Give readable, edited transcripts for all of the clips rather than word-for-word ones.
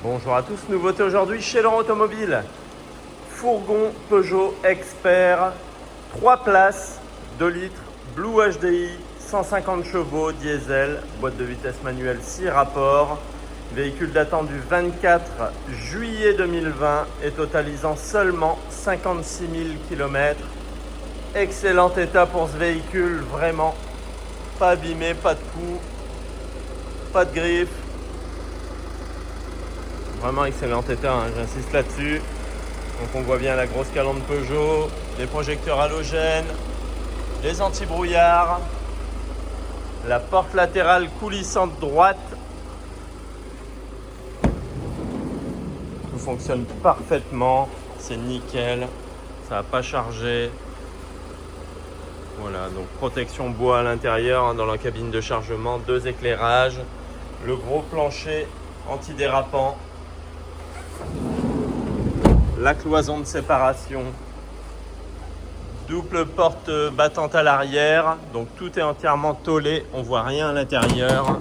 Bonjour à tous, nouveauté aujourd'hui chez Laurent Automobile. Fourgon Peugeot Expert, 3 places, 2 litres, Blue HDI, 150 chevaux, diesel, boîte de vitesse manuelle 6 rapports. Véhicule datant du 24 juillet 2020 et totalisant seulement 56 000 km. Excellent état pour ce véhicule, vraiment. Pas abîmé, pas de coups, pas de griffes. Vraiment excellent état, hein, j'insiste là-dessus. Donc on voit bien la grosse calandre Peugeot, les projecteurs halogènes, les anti-brouillards, la porte latérale coulissante droite. Tout fonctionne parfaitement, c'est nickel, ça n'a pas chargé. Voilà, donc protection bois à l'intérieur, hein, dans la cabine de chargement, 2 éclairages, le gros plancher antidérapant, la cloison de séparation, double porte battante à l'arrière, donc tout est entièrement tôlé, on voit rien à l'intérieur.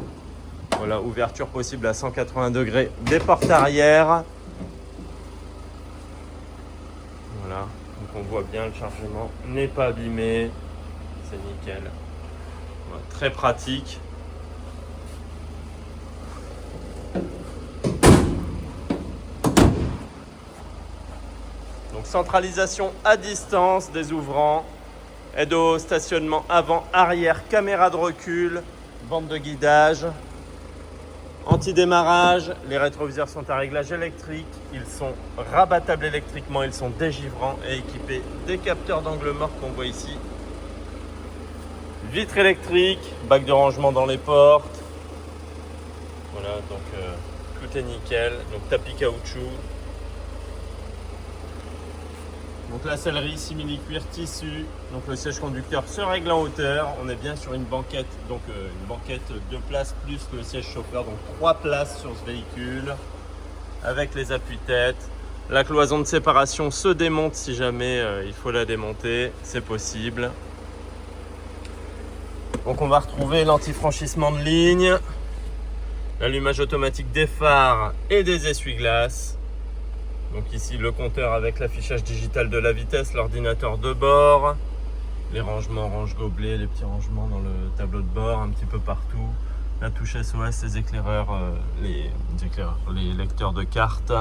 Voilà, ouverture possible à 180 degrés des portes arrière. Voilà, donc on voit bien le chargement n'est pas abîmé, c'est nickel. Voilà, très pratique. Donc centralisation à distance des ouvrants, aide au stationnement avant, arrière, caméra de recul, bande de guidage, anti-démarrage, les rétroviseurs sont à réglage électrique, ils sont rabattables électriquement, ils sont dégivrants et équipés des capteurs d'angle mort qu'on voit ici. Vitre électrique, bac de rangement dans les portes. Voilà, donc tout est nickel, donc tapis caoutchouc. Donc la sellerie simili-cuir tissu, donc le siège conducteur se règle en hauteur. On est bien sur une banquette, donc une banquette 2 places plus le siège chauffeur, donc 3 places sur ce véhicule avec les appuis-tête. La cloison de séparation se démonte si jamais il faut la démonter, c'est possible. Donc on va retrouver l'anti-franchissement de ligne, l'allumage automatique des phares et des essuie-glaces. Donc ici le compteur avec l'affichage digital de la vitesse, l'ordinateur de bord, les rangements, range-gobelets, les petits rangements dans le tableau de bord un petit peu partout, la touche SOS, les éclaireurs, les lecteurs de cartes,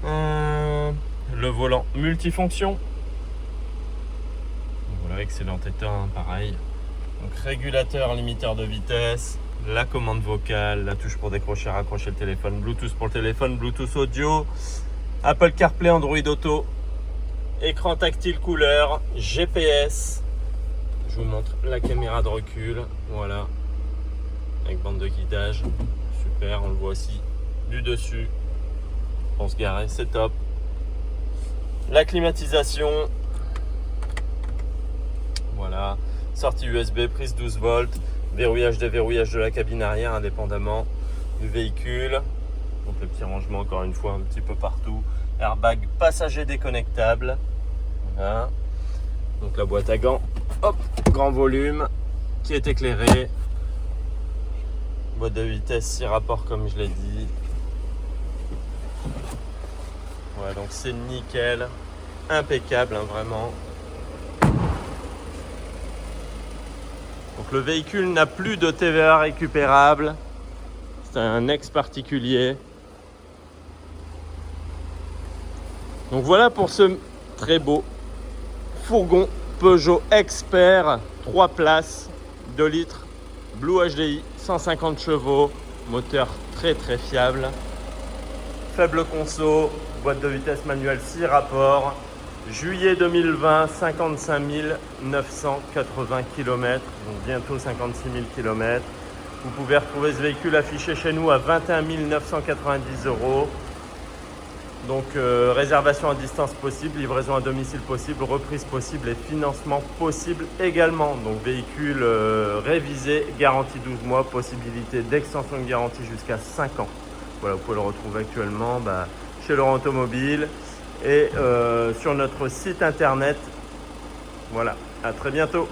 le volant multifonction. Voilà, excellent état, hein, pareil. Donc régulateur, limiteur de vitesse, la commande vocale, la touche pour décrocher, raccrocher le téléphone, Bluetooth pour le téléphone, Bluetooth audio, Apple CarPlay, Android Auto, écran tactile couleur, GPS. Je vous montre la caméra de recul, voilà, avec bande de guidage, super, on le voit aussi du dessus pour se garer, c'est top. La climatisation, voilà, sortie USB, prise 12 volts, verrouillage, déverrouillage de la cabine arrière indépendamment du véhicule. Donc le petit rangement encore une fois un petit peu partout. Airbag passager déconnectable. Voilà. Donc la boîte à gants, hop, grand volume qui est éclairée. Boîte de vitesse 6 rapports comme je l'ai dit. Voilà, donc c'est nickel, impeccable, hein, vraiment. Donc le véhicule n'a plus de TVA récupérable, c'est un ex-particulier. Donc voilà pour ce très beau fourgon Peugeot Expert, 3 places, 2 litres, Blue HDI, 150 chevaux, moteur très fiable, faible conso, boîte de vitesse manuelle 6 rapports. Juillet 2020, 55 980 km, donc bientôt 56 000 km. Vous pouvez retrouver ce véhicule affiché chez nous à 21 990 €. Donc réservation à distance possible, livraison à domicile possible, reprise possible et financement possible également. Donc véhicule révisé, garantie 12 mois, possibilité d'extension de garantie jusqu'à 5 ans. Voilà, vous pouvez le retrouver actuellement chez Laurent Automobile et sur notre site internet. Voilà, à très bientôt.